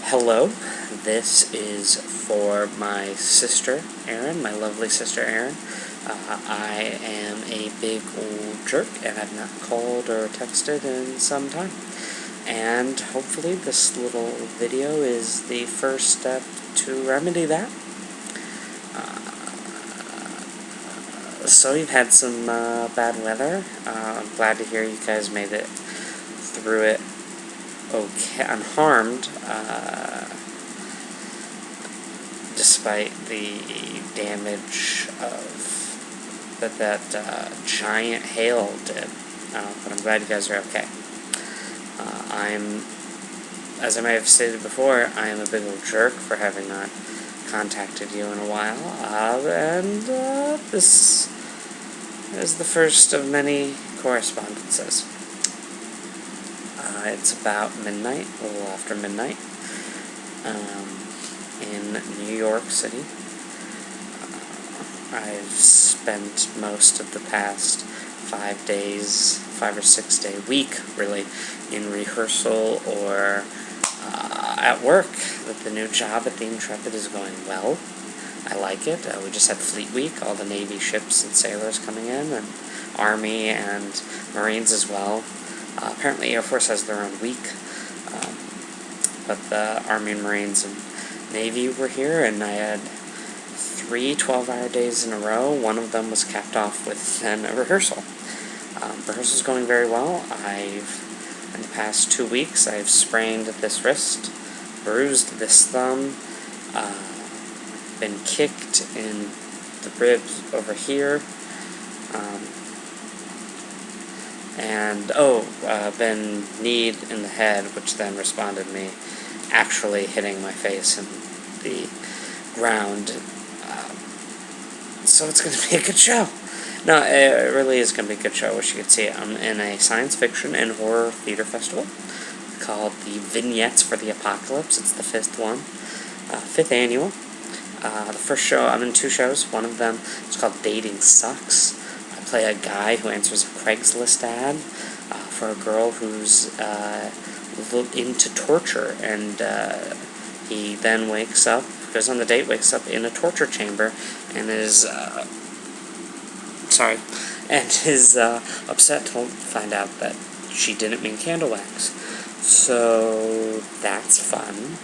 Hello, this is for my sister, Erin, my lovely sister, Erin. I am a big old jerk, and I've not called or texted in some time. And hopefully this little video is the first step to remedy that. So you've had some bad weather. I'm glad to hear you guys made it through it okay, unharmed, despite the damage of that giant hail did. But I'm glad you guys are okay. As I may have stated before, I am a big old jerk for having not contacted you in a while, and this is the first of many correspondences. It's about midnight, a little after midnight, in New York City. I've spent most of the past 5 or 6 day week, really, in rehearsal or at work. The new job at the Intrepid is going well. I like it. We just had Fleet Week, all the Navy ships and sailors coming in, and Army and Marines as well. Apparently Air Force has their own week, but the Army and Marines and Navy were here, and I had 3 12-hour days in a row. One of them was capped off with then a rehearsal. Rehearsal's going very well. In the past 2 weeks, I've sprained this wrist, bruised this thumb, been kicked in the ribs over here, and been kneed in the head, which then responded me actually hitting my face in the ground. So it's going to be a good show. No, it really is going to be a good show. I wish you could see it. I'm in a science fiction and horror theater festival called the Vignettes for the Apocalypse. It's the 5th annual. The first show, I'm in 2 shows. One of them is called Dating Sucks. I play a guy who answers a Craigslist ad for a girl who's into torture, and he then goes on the date, wakes up in a torture chamber, and is upset to find out that she didn't mean candle wax. So that's fun.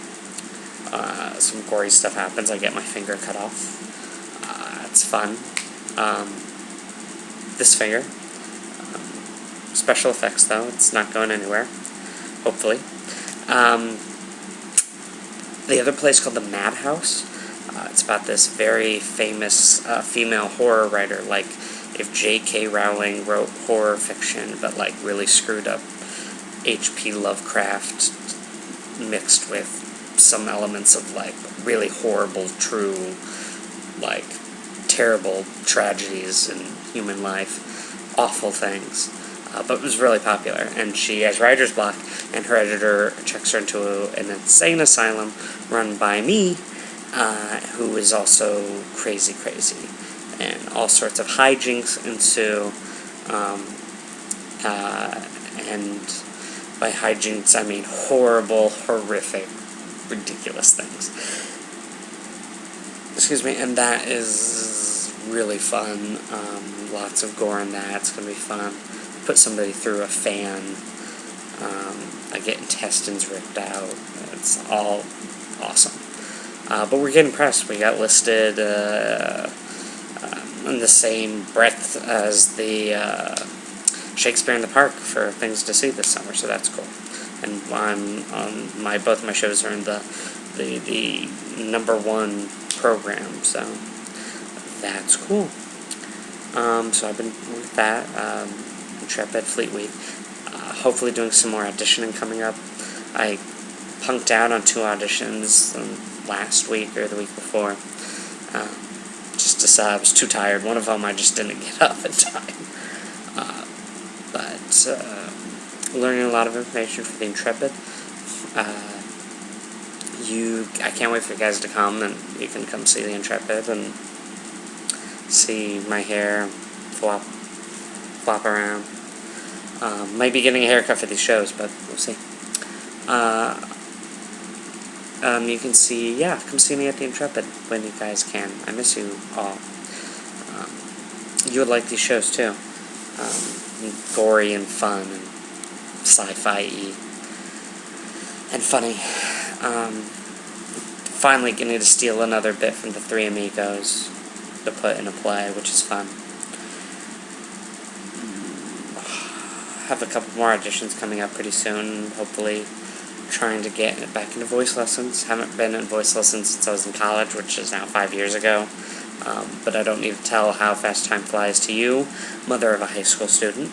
Some gory stuff happens. I get my finger cut off. It's fun. This finger. Special effects, though. It's not going anywhere. Hopefully. The other play is called The Madhouse. It's about this very famous female horror writer, like if J.K. Rowling wrote horror fiction, but like really screwed up H.P. Lovecraft mixed with some elements of like really horrible, true, like terrible tragedies in human life, awful things. But it was really popular, and she has writer's block, and her editor checks her into an insane asylum run by me, who is also crazy, and all sorts of hijinks ensue, and by hijinks I mean horrible, horrific, ridiculous things. Excuse me, and that is really fun. Lots of gore in that. It's going to be fun. Put somebody through a fan. I get intestines ripped out. It's all awesome. But we're getting pressed. We got listed in the same breadth as the Shakespeare in the Park for things to see this summer, so that's cool. And both of my shows are in the #1 program, so that's cool. So I've been with that. Intrepid, Fleet Week. Hopefully doing some more auditioning coming up. I punked out on 2 auditions last week or the week before. Just decided I was too tired. One of them I just didn't get up in time. But learning a lot of information for the Intrepid. I can't wait for you guys to come, and you can come see the Intrepid and see my hair flop around. Might be getting a haircut for these shows, but we'll see. you can see, come see me at the Intrepid when you guys can. I miss you all. You would like these shows too. Gory and fun and sci-fi-y and funny. Finally getting to steal another bit from the Three Amigos to put in a play, which is fun. Have a couple more auditions coming up pretty soon, hopefully trying to get back into voice lessons. Haven't been in voice lessons since I was in college, which is now 5 years ago. But I don't need to tell how fast time flies to you, mother of a high school student,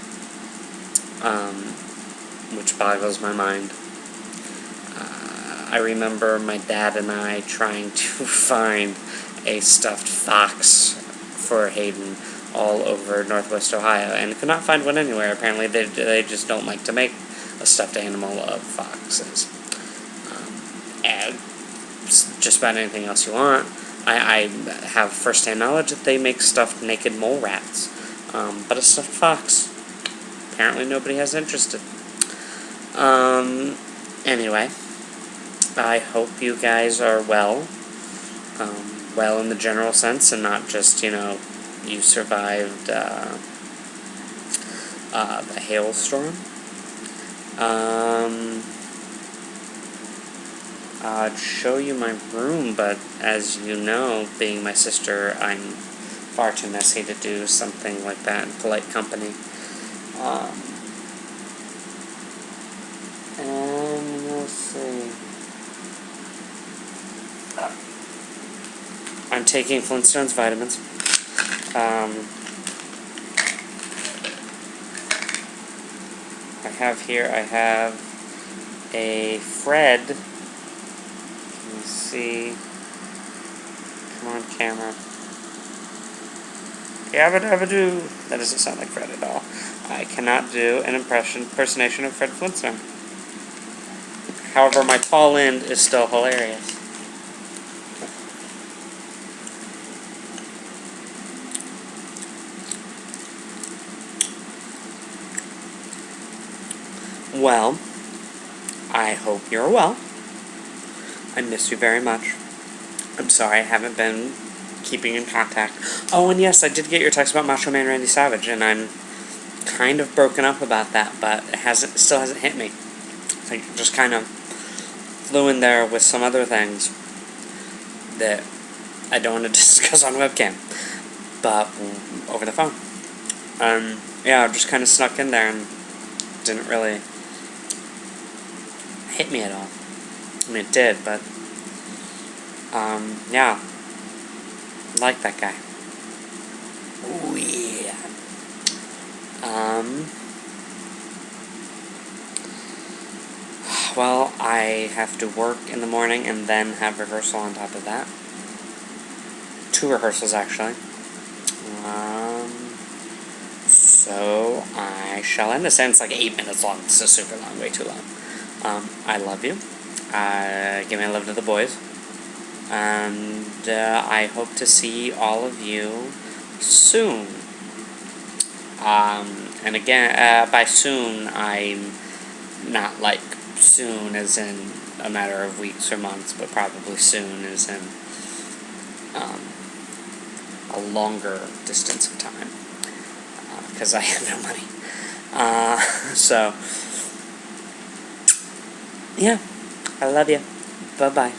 which boggles my mind. I remember my dad and I trying to find a stuffed fox for Hayden all over Northwest Ohio, and could not find one anywhere. Apparently they just don't like to make a stuffed animal of foxes. And just about anything else you want. I have first-hand knowledge that they make stuffed naked mole rats, but a stuffed fox, apparently nobody has interested. Anyway, I hope you guys are well, well in the general sense, and not just, you survived a hailstorm. I'd show you my room, but as you know, being my sister, I'm far too messy to do something like that in polite company. And let's see. I'm taking Flintstones vitamins. I have a Fred. Let me see. Come on, camera. Yabba dabba doo. That doesn't sound like Fred at all. I cannot do an impersonation of Fred Flintstone. However, my tall end is still hilarious. Well, I hope you're well. I miss you very much. I'm sorry I haven't been keeping in contact. Oh, and yes, I did get your text about Macho Man Randy Savage, and I'm kind of broken up about that, but it still hasn't hit me. I just kind of flew in there with some other things that I don't want to discuss on webcam, but over the phone. Yeah, I just kind of snuck in there and didn't really hit me at all. I mean, it did, but yeah, I like that guy. Ooh, yeah. Well, I have to work in the morning and then have rehearsal on top of that. 2 rehearsals, actually. So I shall end this. And it's like 8 minutes long. It's so super long, way too long. I love you. Give my love to the boys. And I hope to see all of you soon. And again, by soon, I'm not like soon as in a matter of weeks or months, but probably soon as in a longer distance of time. Because I have no money. So, yeah, I love you. Bye-bye.